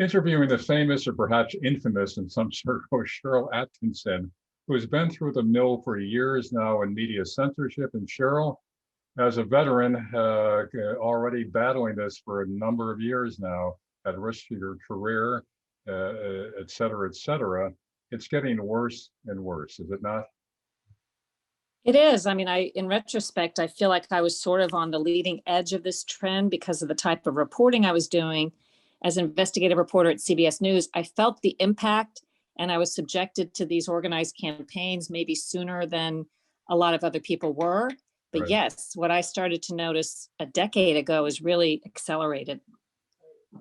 interviewing the famous or perhaps infamous in some circles Sharyl Attkisson, who has been through the mill for years now in media censorship. And Sharyl, as a veteran, already battling this for a number of years now, at risk to your career, et cetera, it's getting worse and worse, is it not? It is. I mean, in retrospect, I feel like I was sort of on the leading edge of this trend because of the type of reporting I was doing as an investigative reporter at CBS News. I felt the impact, and I was subjected to these organized campaigns maybe sooner than a lot of other people were. But Right. yes, what I started to notice a decade ago is really accelerated.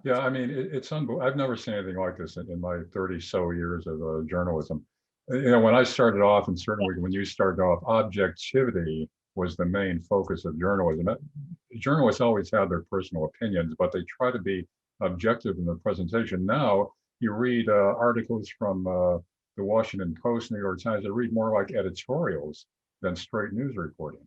Yeah, I mean, it's unbelievable. I've never seen anything like this in my 30 so years of journalism. When I started off, and certainly when you started off, objectivity was the main focus of journalism. Journalists always have their personal opinions, but they try to be objective in their presentation. Now you read articles from the Washington Post, New York Times. They read more like editorials than straight news reporting.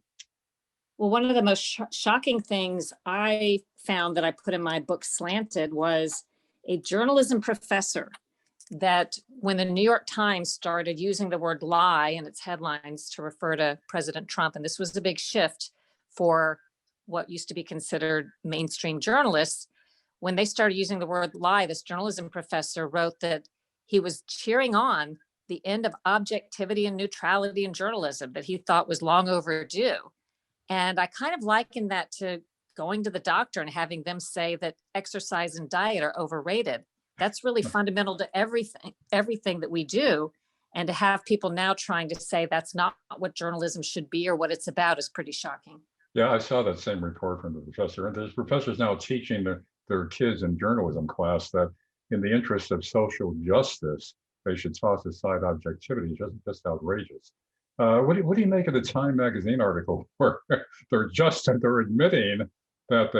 Well, one of the most shocking things I found that I put in my book Slanted was a journalism professor that when the New York Times started using the word lie in its headlines to refer to President Trump, and this was a big shift for what used to be considered mainstream journalists, when they started using the word lie, this journalism professor wrote that he was cheering on the end of objectivity and neutrality in journalism that he thought was long overdue. And I kind of liken that to going to the doctor and having them say that exercise and diet are overrated. That's really fundamental to everything that we do. And to have people now trying to say that's not what journalism should be or what it's about is pretty shocking. Yeah, I saw that same report from the professor. And there's professors now teaching their kids in journalism class that in the interest of social justice, they should toss aside objectivity. Just outrageous. What do you make of the Time magazine article where they're admitting that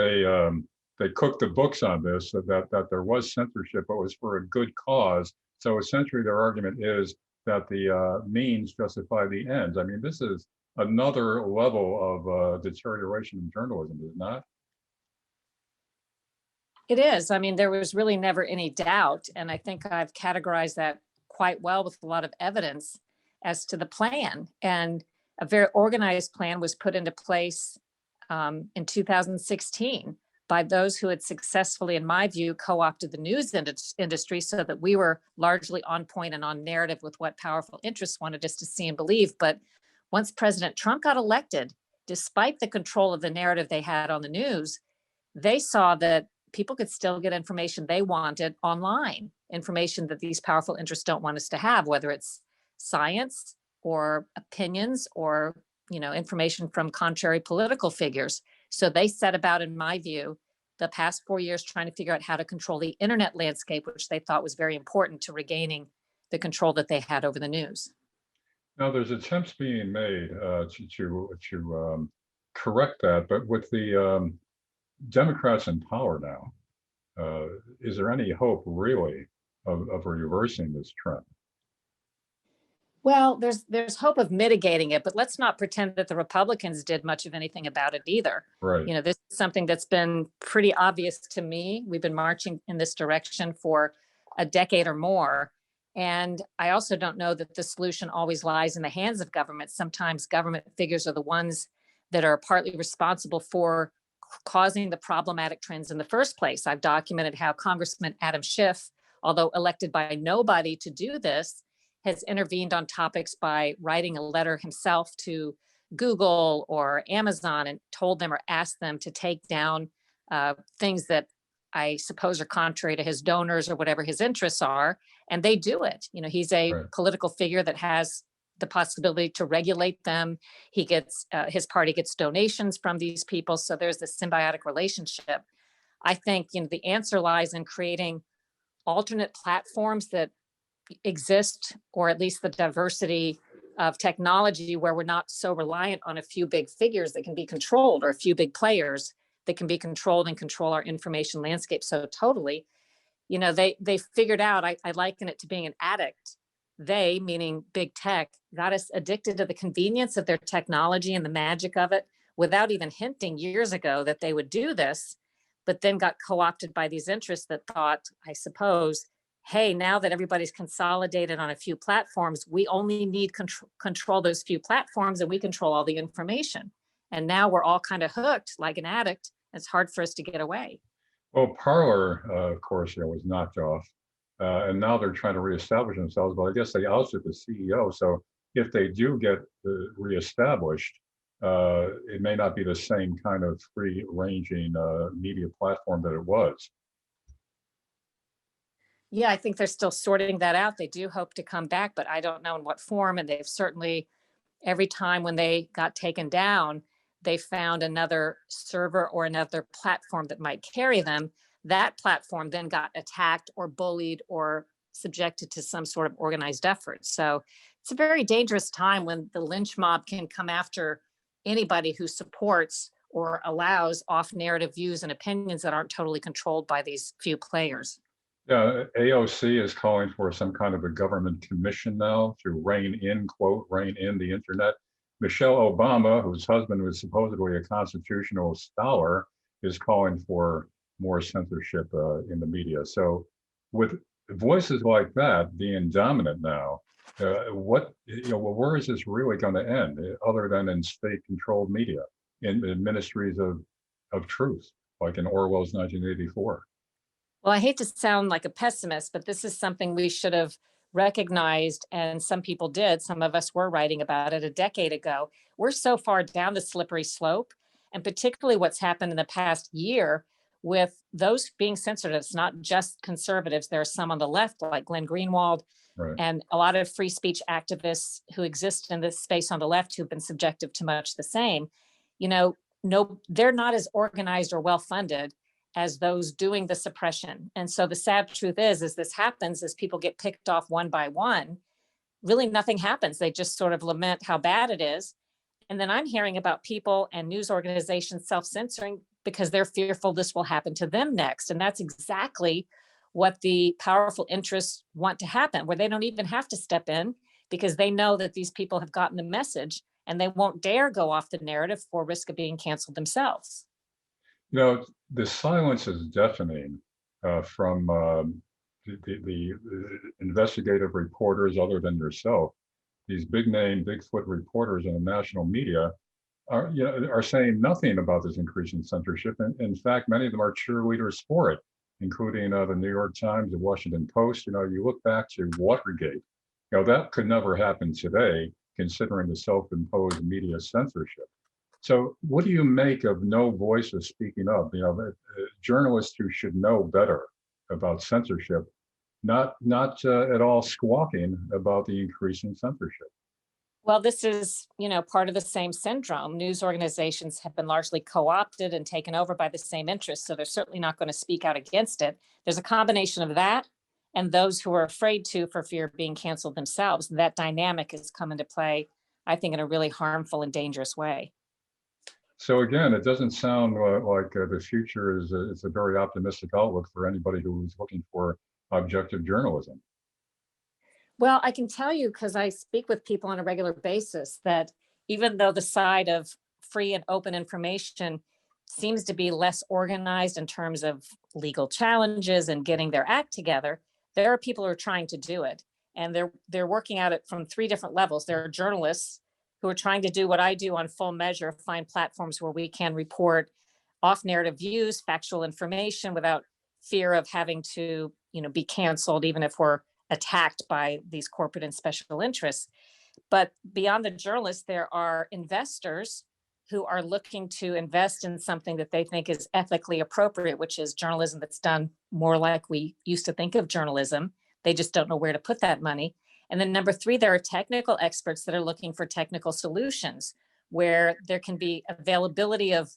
they cooked the books on this, that there was censorship, but it was for a good cause. So essentially their argument is that the means justify the ends. I mean, this is another level of deterioration in journalism, is it not? It is. I mean, there was really never any doubt. And I think I've categorized that quite well with a lot of evidence as to the plan. And a very organized plan was put into place in 2016 by those who had successfully, in my view, co-opted the news industry so that we were largely on point and on narrative with what powerful interests wanted us to see and believe. But once President Trump got elected, despite the control of the narrative they had on the news, they saw that people could still get information they wanted online, information that these powerful interests don't want us to have, whether it's science or opinions or information from contrary political figures. So they set about, in my view, the past 4 years trying to figure out how to control the internet landscape, which they thought was very important to regaining the control that they had over the news. Now, there's attempts being made to correct that, but with the Democrats in power now, is there any hope really of reversing this trend? Well, there's hope of mitigating it, but let's not pretend that the Republicans did much of anything about it either. Right. This is something that's been pretty obvious to me. We've been marching in this direction for a decade or more. And I also don't know that the solution always lies in the hands of government. Sometimes government figures are the ones that are partly responsible for causing the problematic trends in the first place. I've documented how Congressman Adam Schiff, although elected by nobody to do this, has intervened on topics by writing a letter himself to Google or Amazon and told them or asked them to take down things that I suppose are contrary to his donors or whatever his interests are. And they do it. He's a Right. political figure that has the possibility to regulate them. He gets, his party gets donations from these people. So there's this symbiotic relationship. I think, the answer lies in creating alternate platforms that exist, or at least the diversity of technology where we're not so reliant on a few big figures that can be controlled, or a few big players that can be controlled and control our information landscape so totally. They figured out, I liken it to being an addict. They, meaning big tech, got us addicted to the convenience of their technology and the magic of it without even hinting years ago that they would do this. but then got co-opted by these interests that thought, I suppose, hey, now that everybody's consolidated on a few platforms, we only need control those few platforms and we control all the information. And now we're all kind of hooked like an addict. It's hard for us to get away. Well, Parler, of course, was knocked off, and now they're trying to reestablish themselves. But I guess they ousted the CEO. So if they do get reestablished, it may not be the same kind of free-ranging media platform that it was. Yeah, I think they're still sorting that out. They do hope to come back, but I don't know in what form. And they've certainly, every time when they got taken down, they found another server or another platform that might carry them. That platform then got attacked or bullied or subjected to some sort of organized effort. So it's a very dangerous time when the lynch mob can come after anybody who supports or allows off narrative views and opinions that aren't totally controlled by these few players. Yeah, AOC is calling for some kind of a government commission now to rein in, quote, rein in the internet. Michelle Obama, whose husband was supposedly a constitutional scholar, is calling for more censorship in the media. So with voices like that being dominant now, where is this really going to end other than in state-controlled media, in ministries of truth, like in Orwell's 1984? Well, I hate to sound like a pessimist, but this is something we should have recognized, and some people did. Some of us were writing about it a decade ago. We're so far down the slippery slope, and particularly what's happened in the past year with those being censored. It's not just conservatives. There are some on the left, like Glenn Greenwald, Right. and a lot of free speech activists who exist in this space on the left who've been subjected to much the same. No, they're not as organized or well funded as those doing the suppression. And so the sad truth is, as this happens, as people get picked off one by one, really nothing happens. They just sort of lament how bad it is. And then I'm hearing about people and news organizations self-censoring because they're fearful this will happen to them next. And that's exactly what the powerful interests want to happen, where they don't even have to step in because they know that these people have gotten the message and they won't dare go off the narrative for risk of being canceled themselves. The silence is deafening from the investigative reporters other than yourself. These big name, Bigfoot reporters in the national media are saying nothing about this increasing censorship. And in fact, many of them are cheerleaders for it, including the New York Times, the Washington Post. You look back to Watergate. That could never happen today, considering the self-imposed media censorship. So what do you make of no voices speaking up? Journalists who should know better about censorship, not at all squawking about the increasing censorship. Well, this is, part of the same syndrome. News organizations have been largely co-opted and taken over by the same interests, so they're certainly not going to speak out against it. There's a combination of that and those who are afraid to for fear of being canceled themselves. That dynamic has come into play, I think, in a really harmful and dangerous way. So again, it doesn't sound like the future is a very optimistic outlook for anybody who is looking for objective journalism. Well, I can tell you, because I speak with people on a regular basis, that even though the side of free and open information seems to be less organized in terms of legal challenges and getting their act together, there are people who are trying to do it. And they're working at it from three different levels. There are journalists who are trying to do what I do on Full Measure, find platforms where we can report off-narrative views, factual information without fear of having to, be canceled, even if we're attacked by these corporate and special interests. But beyond the journalists, there are investors who are looking to invest in something that they think is ethically appropriate, which is journalism that's done more like we used to think of journalism. They just don't know where to put that money. And then number three, there are technical experts that are looking for technical solutions where there can be availability of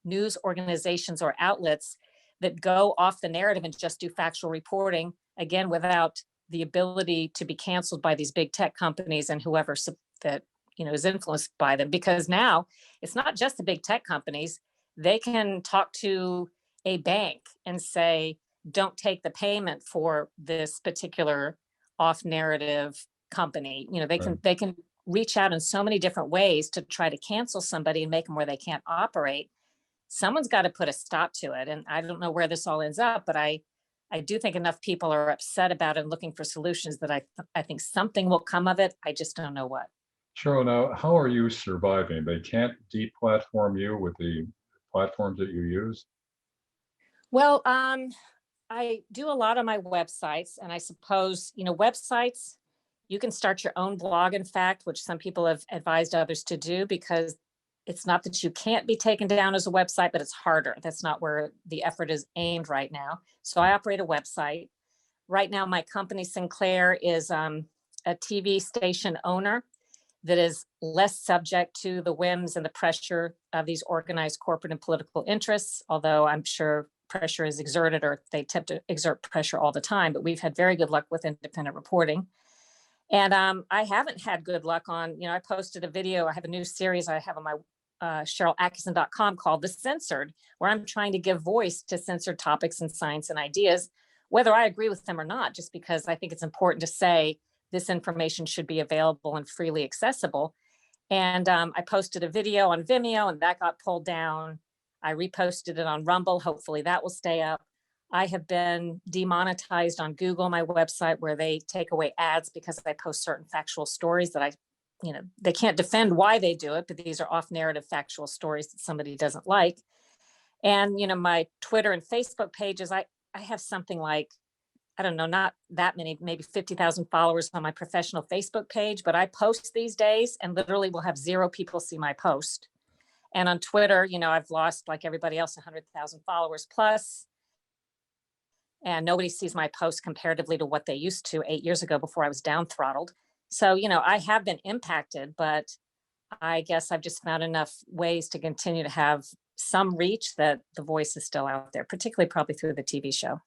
news organizations or outlets that go off the narrative and just do factual reporting, again, without the ability to be canceled by these big tech companies and whoever that is influenced by them. Because now it's not just the big tech companies. They can talk to a bank and say, don't take the payment for this particular off narrative company. They can reach out in so many different ways to try to cancel somebody and make them where they can't operate. someone's got to put a stop to it. And I don't know where this all ends up, but I do think enough people are upset about it and looking for solutions that I think something will come of it. I just don't know what. Cheryl, now, how are you surviving? They can't deplatform you with the platforms that you use? Well, I do a lot on my websites, and I suppose, websites, you can start your own blog, in fact, which some people have advised others to do, because it's not that you can't be taken down as a website, but it's harder. That's not where the effort is aimed right now. So I operate a website. Right now, my company, Sinclair, is a TV station owner that is less subject to the whims and the pressure of these organized corporate and political interests, although I'm sure pressure is exerted, or they attempt to exert pressure all the time. But we've had very good luck with independent reporting. And I haven't had good luck on, I posted a video. I have a new series I have on my SharylAttkisson.com called The Censored, where I'm trying to give voice to censored topics in science and ideas, whether I agree with them or not, just because I think it's important to say this information should be available and freely accessible. And I posted a video on Vimeo, and that got pulled down. I reposted it on Rumble. Hopefully that will stay up. I have been demonetized on Google, my website, where they take away ads because I post certain factual stories that they can't defend why they do it, but these are off narrative factual stories that somebody doesn't like. And, my Twitter and Facebook pages, I have something like, I don't know, not that many, maybe 50,000 followers on my professional Facebook page, but I post these days and literally will have 0 people see my post. And on Twitter, I've lost, like everybody else, 100,000 followers plus. And nobody sees my posts comparatively to what they used to 8 years ago before I was down throttled. So, I have been impacted, but I guess I've just found enough ways to continue to have some reach that the voice is still out there, particularly probably through the TV show.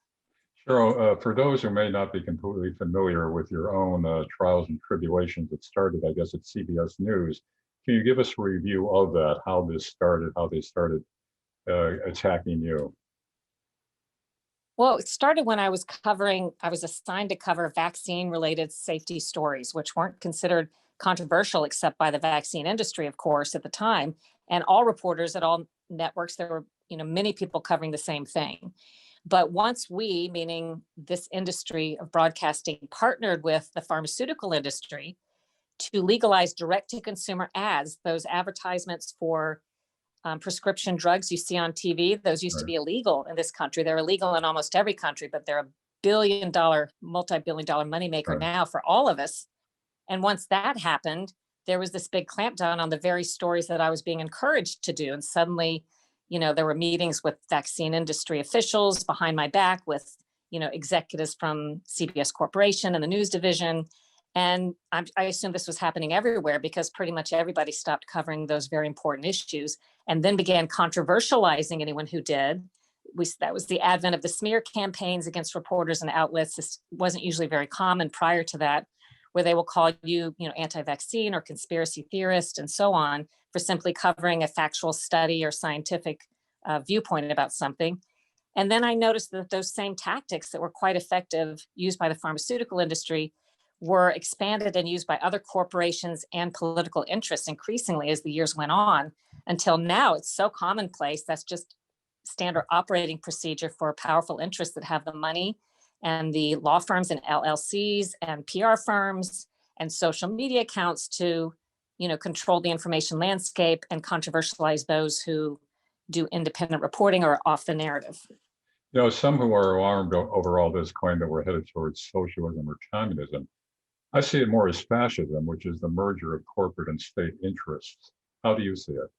Cheryl, for those who may not be completely familiar with your own trials and tribulations that started, I guess, at CBS News, can you give us a review of that, how this started, how they started attacking you? Well, it started when I was assigned to cover vaccine related safety stories, which weren't considered controversial except by the vaccine industry, of course, at the time. And all reporters at all networks, there were, many people covering the same thing. But once we, meaning this industry of broadcasting, partnered with the pharmaceutical industry to legalize direct to consumer ads, those advertisements for prescription drugs you see on TV, those used to Right. be illegal in this country. They're illegal in almost every country, but they're $1 billion, multi-billion-dollar moneymaker Right. now for all of us. And once that happened, there was this big clampdown on the very stories that I was being encouraged to do. And suddenly, there were meetings with vaccine industry officials behind my back with, executives from CBS Corporation and the news division. And I assume this was happening everywhere because pretty much everybody stopped covering those very important issues and then began controversializing anyone who did. That was the advent of the smear campaigns against reporters and outlets. This wasn't usually very common prior to that, where they will call you, anti-vaccine or conspiracy theorist and so on for simply covering a factual study or scientific viewpoint about something. And then I noticed that those same tactics that were quite effective used by the pharmaceutical industry were expanded and used by other corporations and political interests increasingly as the years went on, until now it's so commonplace. That's just standard operating procedure for powerful interests that have the money, and the law firms and LLCs and PR firms and social media accounts to, control the information landscape and controversialize those who do independent reporting or off the narrative. Some who are alarmed over all this claim that we're headed towards socialism or communism. I see it more as fascism, which is the merger of corporate and state interests. How do you see it?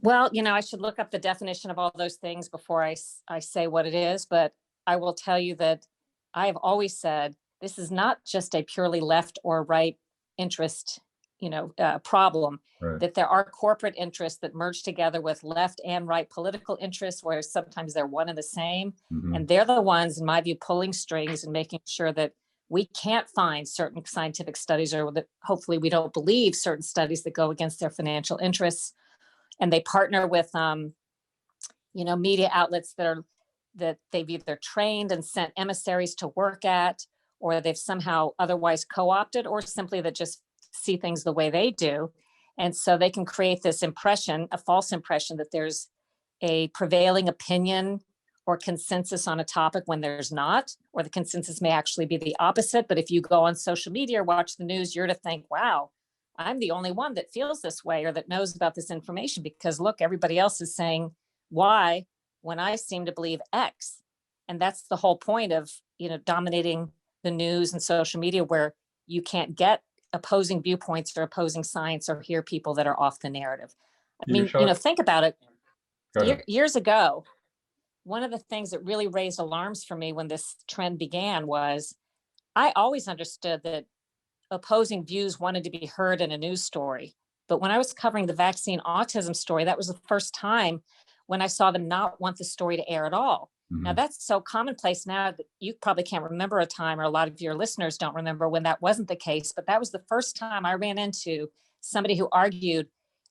Well, I should look up the definition of all those things before I say what it is, but I will tell you that I have always said this is not just a purely left or right interest, problem, Right. that there are corporate interests that merge together with left and right political interests, where sometimes they're one and the same. Hmm. And they're the ones, in my view, pulling strings and making sure that we can't find certain scientific studies, or that hopefully we don't believe certain studies that go against their financial interests. And they partner with, media outlets that they've either trained and sent emissaries to work at, or they've somehow otherwise co-opted, or simply that just see things the way they do. And so they can create this impression, a false impression, that there's a prevailing opinion or consensus on a topic when there's not, or the consensus may actually be the opposite. But if you go on social media or watch the news, you're to think, wow, I'm the only one that feels this way or that knows about this information, because look, everybody else is saying Y when I seem to believe X. And that's the whole point of, dominating the news and social media, where you can't get opposing viewpoints or opposing science or hear people that are off the narrative. I You mean, shot, think about it. go ahead. Years ago, one of the things that really raised alarms for me when this trend began was I always understood that opposing views wanted to be heard in a news story. But when I was covering the vaccine autism story, that was the first time when I saw them not want the story to air at all. Now, that's so commonplace now that you probably can't remember a time, or a lot of your listeners don't remember when that wasn't the case. But that was the first time I ran into somebody who argued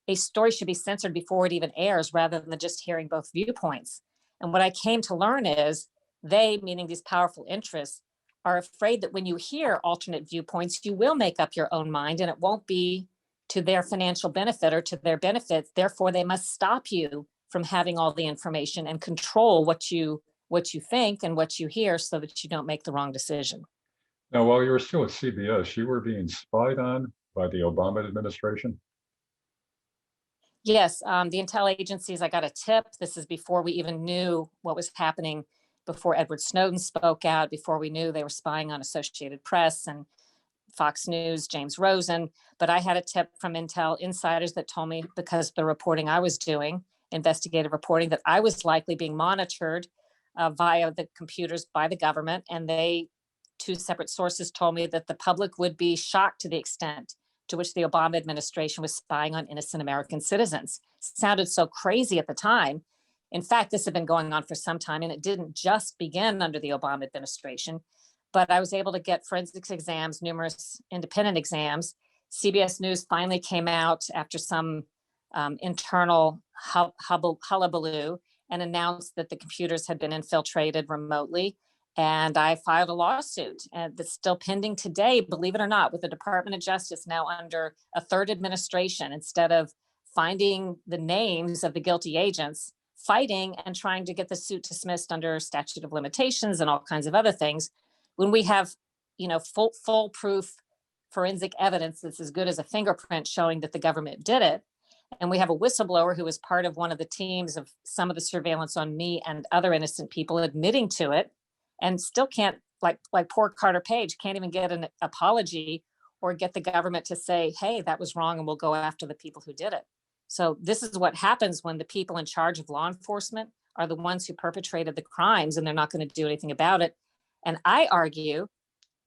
a story should be censored before it even airs, rather than just hearing both viewpoints. And what I came to learn is they, meaning these powerful interests, are afraid that when you hear alternate viewpoints, you will make up your own mind and it won't be to their financial benefit or to their benefit. Therefore, they must stop you from having all the information and control what you think and what you hear, so that you don't make the wrong decision. Now, while you were still at CBS, you were being spied on by the Obama administration. Yes, the intel agencies, I got a tip. This is before we even knew what was happening, before Edward Snowden spoke out, before we knew they were spying on Associated Press and Fox News, James Rosen. But I had a tip from intel insiders that told me, because of the reporting I was doing, investigative reporting, that I was likely being monitored via the computers by the government. And two separate sources told me that the public would be shocked to the extent to which the Obama administration was spying on innocent American citizens. Sounded so crazy at the time. In fact, this had been going on for some time, and it didn't just begin under the Obama administration. But I was able to get forensics exams, numerous independent exams. CBS News finally came out after some internal hullabaloo and announced that the computers had been infiltrated remotely. And I filed a lawsuit, and that's still pending today, believe it or not, with the Department of Justice now under a third administration. Instead of finding the names of the guilty agents, fighting and trying to get the suit dismissed under statute of limitations and all kinds of other things, when we have, foolproof forensic evidence that's as good as a fingerprint showing that the government did it. And we have a whistleblower who was part of one of the teams of some of the surveillance on me and other innocent people admitting to it, and still can't, like poor Carter Page, can't even get an apology or get the government to say, hey, that was wrong and we'll go after the people who did it. So this is what happens when the people in charge of law enforcement are the ones who perpetrated the crimes, and they're not going to do anything about it. And I argue,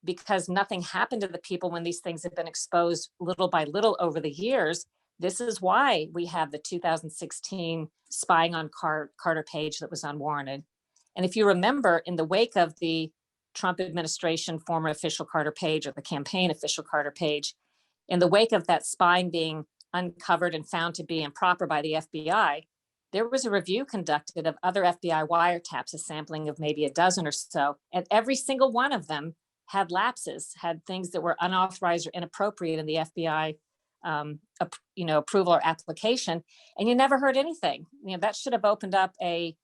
because nothing happened to the people when these things have been exposed little by little over the years, this is why we have the 2016 spying on Carter Page that was unwarranted. And if you remember, in the wake of the Trump administration, former official Carter Page, or the campaign official Carter Page, in the wake of that spying being uncovered and found to be improper by the FBI, there was a review conducted of other FBI wiretaps, a sampling of maybe a dozen or so, and every single one of them had lapses, had things that were unauthorized or inappropriate in the FBI approval or application, and you never heard anything. That should have opened up a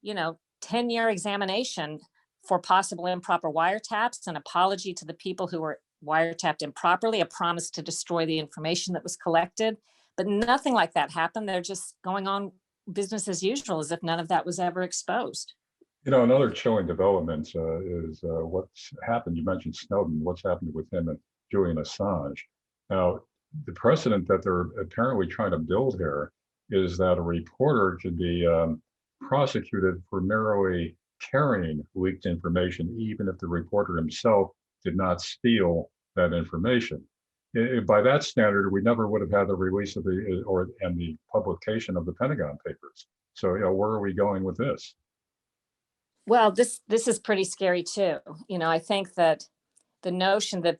10-year examination for possible improper wiretaps, an apology to the people who were wiretapped improperly, a promise to destroy the information that was collected. But nothing like that happened. They're just going on business as usual, as if none of that was ever exposed. Another chilling development is what's happened. You mentioned Snowden. What's happened with him and Julian Assange? Now, the precedent that they're apparently trying to build here is that a reporter should be prosecuted for merely carrying leaked information, even if the reporter himself did not steal that information. By that standard, we never would have had the release of the publication of the Pentagon Papers. So, where are we going with this? Well, this is pretty scary too. I think that the notion that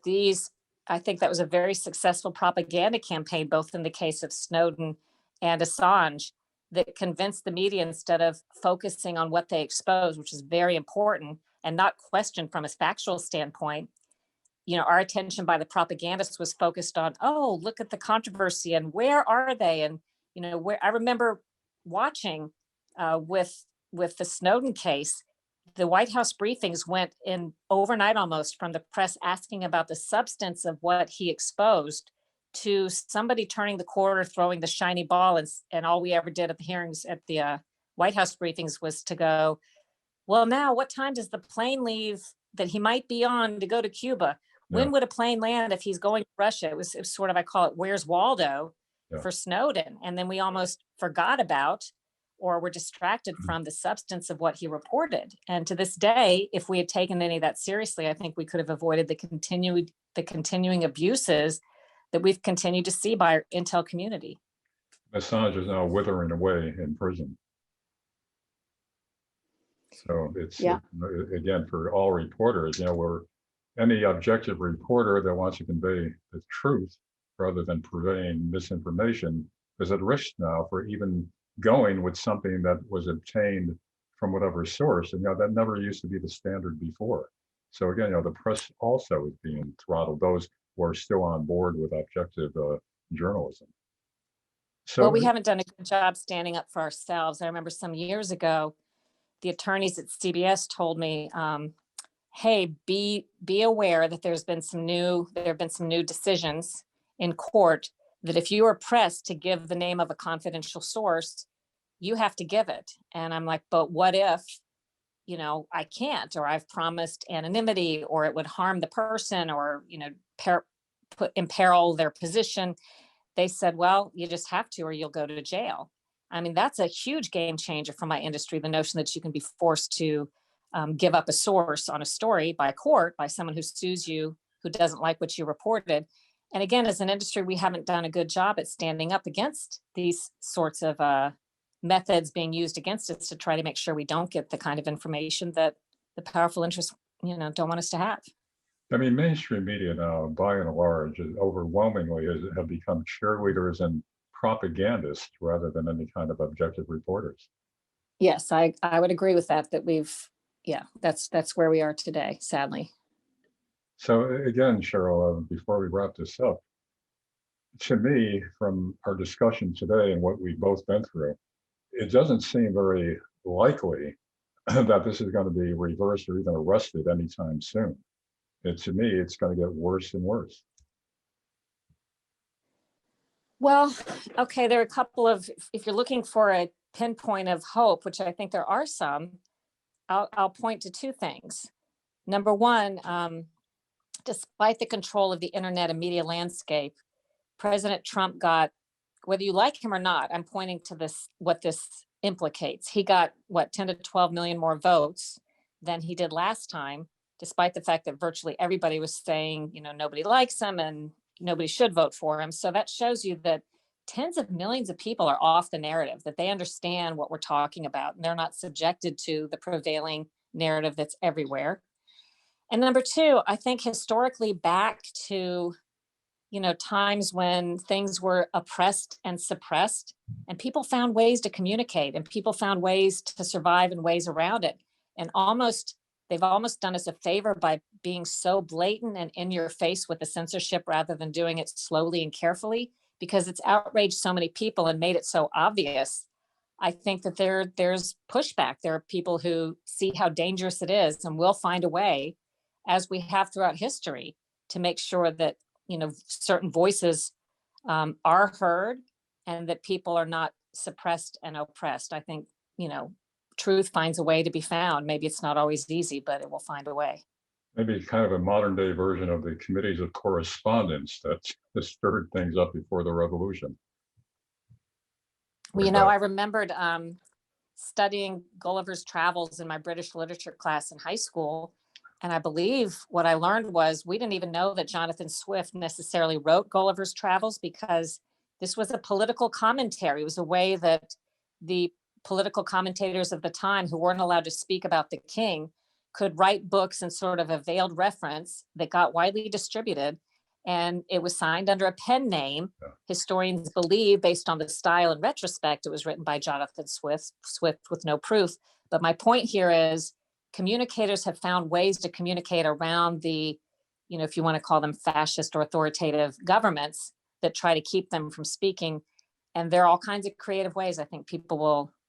I think that was a very successful propaganda campaign, both in the case of Snowden and Assange, that convinced the media, instead of focusing on what they exposed, which is very important, and not questioned from a factual standpoint. Our attention by the propagandists was focused on, oh, look at the controversy and where are they? And, where I remember watching with the Snowden case, the White House briefings went in overnight almost from the press asking about the substance of what he exposed to somebody turning the corner, throwing the shiny ball. And all we ever did at the hearings at the White House briefings was to go, well, now what time does the plane leave that he might be on to go to Cuba? Yeah, When would a plane land if he's going to Russia? It was sort of, I call it, where's Waldo yeah. for Snowden? And then we almost forgot about or were distracted from the substance of what he reported. And to this day, if we had taken any of that seriously, I think we could have avoided the continuing abuses that we've continued to see by our intel community. Assange is now withering away in prison. So it's, Yeah. again, for all reporters, we're any objective reporter that wants to convey the truth rather than purveying misinformation is at risk now for even going with something that was obtained from whatever source. And that never used to be the standard before. So again, the press also is being throttled, those who are still on board with objective journalism. So well, we haven't done a good job standing up for ourselves. I remember some years ago, the attorneys at CBS told me, hey, be aware that there have been some new decisions in court that if you are pressed to give the name of a confidential source, you have to give it. And I'm like, but what if, I can't, or I've promised anonymity, or it would harm the person, or, imperil their position. They said, well, you just have to, or you'll go to jail. I mean, that's a huge game changer for my industry. The notion that you can be forced to give up a source on a story by court, by someone who sues you, who doesn't like what you reported. And again, as an industry, we haven't done a good job at standing up against these sorts of methods being used against us to try to make sure we don't get the kind of information that the powerful interests, don't want us to have. I mean, mainstream media now, by and large, overwhelmingly have become cheerleaders and propagandists rather than any kind of objective reporters. Yes, I would agree with that, that's where we are today, sadly. So again, Cheryl, before we wrap this up, to me, from our discussion today and what we've both been through, it doesn't seem very likely that this is going to be reversed or even arrested anytime soon. And to me, it's going to get worse and worse. Well, okay, there are a couple of, if you're looking for a pinpoint of hope, which I think there are some, I'll point to two things. Number one, despite the control of the internet and media landscape, President Trump got, whether you like him or not, I'm pointing to this, what this implicates. He got 10 to 12 million more votes than he did last time, despite the fact that virtually everybody was saying, nobody likes him and nobody should vote for him. So that shows you that tens of millions of people are off the narrative, that they understand what we're talking about, and they're not subjected to the prevailing narrative that's everywhere. And number two, I think historically back to, times when things were oppressed and suppressed, and people found ways to communicate, and people found ways to survive and ways around it. And they've almost done us a favor by being so blatant and in your face with the censorship rather than doing it slowly and carefully, because it's outraged so many people and made it so obvious. I think that there's pushback. There are people who see how dangerous it is and will find a way, as we have throughout history, to make sure that, certain voices are heard and that people are not suppressed and oppressed. I think, truth finds a way to be found. Maybe it's not always easy, but it will find a way. Maybe kind of a modern day version of the committees of correspondence that stirred things up before the revolution. Well, I remembered studying Gulliver's Travels in my British literature class in high school. And I believe what I learned was we didn't even know that Jonathan Swift necessarily wrote Gulliver's Travels, because this was a political commentary. It was a way that the political commentators of the time, who weren't allowed to speak about the king, could write books in sort of a veiled reference that got widely distributed. And it was signed under a pen name. Yeah. Historians believe, based on the style in retrospect, it was written by Jonathan Swift with no proof. But my point here is, communicators have found ways to communicate around the, if you want to call them fascist or authoritative governments that try to keep them from speaking. And there are all kinds of creative ways I think people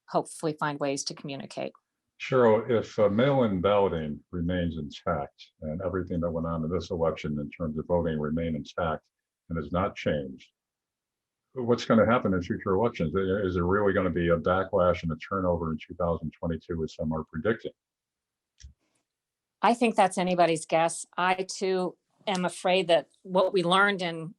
hopefully find ways to communicate. Cheryl, if mail-in balloting remains intact and everything that went on in this election in terms of voting remain intact and has not changed, what's going to happen in future elections? Is there really going to be a backlash and a turnover in 2022, as some are predicting? I think that's anybody's guess. I too am afraid that what we learned in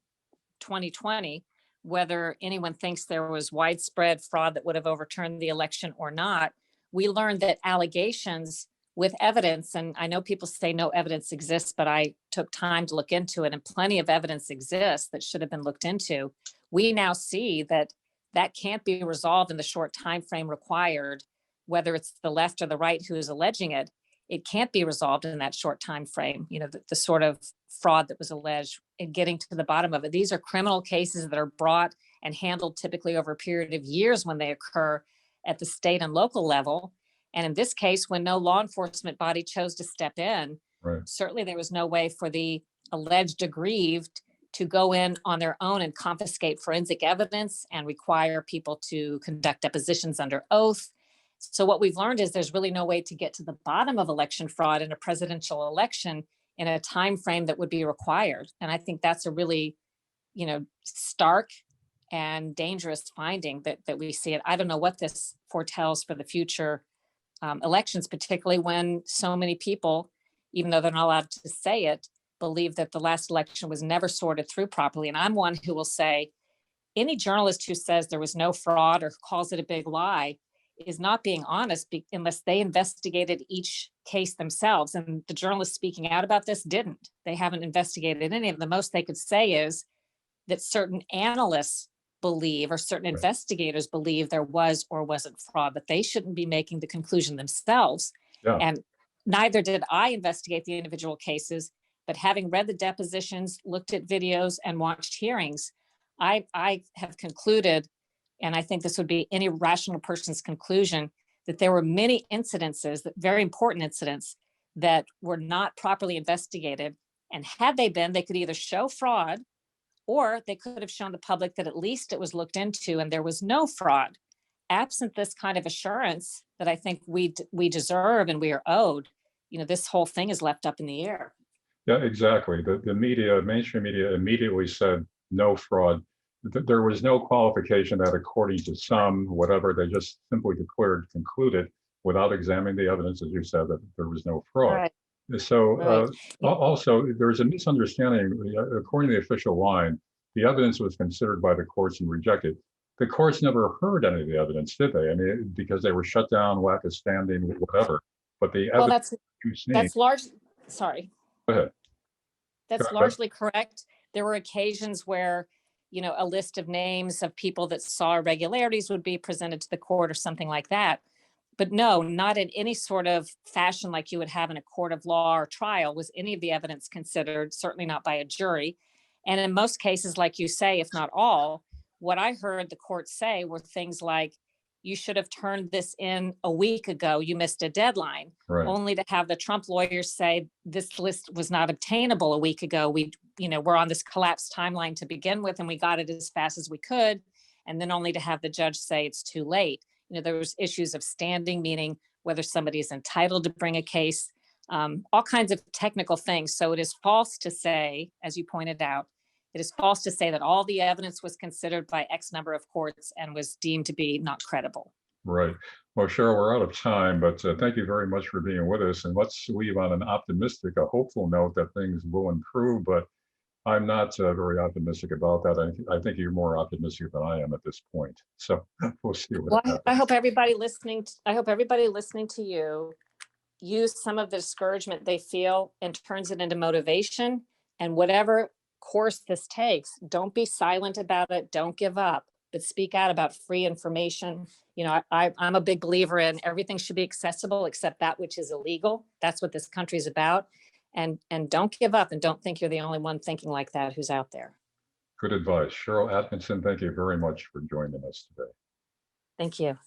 2020, whether anyone thinks there was widespread fraud that would have overturned the election or not, we learned that allegations with evidence, and I know people say no evidence exists, but I took time to look into it, and plenty of evidence exists that should have been looked into. We now see that that can't be resolved in the short time frame required, whether it's the left or the right who is alleging it. It can't be resolved in that short time frame. The sort of fraud that was alleged, and getting to the bottom of it. These are criminal cases that are brought and handled typically over a period of years when they occur at the state and local level. And in this case, when no law enforcement body chose to step in, Right. certainly there was no way for the alleged aggrieved to go in on their own and confiscate forensic evidence and require people to conduct depositions under oath. So what we've learned is there's really no way to get to the bottom of election fraud in a presidential election in a time frame that would be required. And I think that's a really, stark and dangerous finding that we see it. I don't know what this foretells for the future elections, particularly when so many people, even though they're not allowed to say it, believe that the last election was never sorted through properly. And I'm one who will say any journalist who says there was no fraud or calls it a big lie is not being honest unless they investigated each case themselves. And the journalists speaking out about this didn't. They haven't investigated any of them. The most they could say is that certain analysts believe or certain investigators believe there was or wasn't fraud, but they shouldn't be making the conclusion themselves. Yeah. And neither did I investigate the individual cases, but having read the depositions, looked at videos, and watched hearings, I have concluded, and I think this would be any rational person's conclusion, that there were many incidences, that very important incidents, that were not properly investigated. And had they been, they could either show fraud, or they could have shown the public that at least it was looked into and there was no fraud. Absent this kind of assurance that I think we deserve and we are owed, this whole thing is left up in the air. Yeah, exactly. The media, mainstream media, immediately said no fraud. There was no qualification that according to some, whatever, they just simply concluded without examining the evidence, as you said, that there was no fraud. Right. So Right. also, there's a misunderstanding. According to the official line, the evidence was considered by the courts and rejected. The courts never heard any of the evidence, did they? I mean, because they were shut down, lack of standing, whatever. But the Well, evidence you've seen, that's large. Sorry. go ahead. That's largely correct. There were occasions where, a list of names of people that saw irregularities would be presented to the court or something like that. But no, not in any sort of fashion like you would have in a court of law or trial was any of the evidence considered, certainly not by a jury. And in most cases, like you say, if not all, what I heard the court say were things like, you should have turned this in a week ago, you missed a deadline. Right. Only to have the Trump lawyers say this list was not obtainable a week ago. We're on this collapsed timeline to begin with, and we got it as fast as we could. And then only to have the judge say it's too late. There was issues of standing, meaning whether somebody is entitled to bring a case, all kinds of technical things. So it is false to say, as you pointed out, it is false to say that all the evidence was considered by X number of courts and was deemed to be not credible. Right. Well, Cheryl, we're out of time, but thank you very much for being with us. And let's leave on an optimistic, a hopeful note that things will improve, but I'm not very optimistic about that. I think you're more optimistic than I am at this point. So we'll see what happens. I hope everybody listening to you use some of the discouragement they feel and turns it into motivation. And whatever course this takes, don't be silent about it. Don't give up, but speak out about free information. I'm a big believer in everything should be accessible except that which is illegal. That's what this country is about. And don't give up, and don't think you're the only one thinking like that who's out there. Good advice. Sharyl Attkisson, thank you very much for joining us today. Thank you.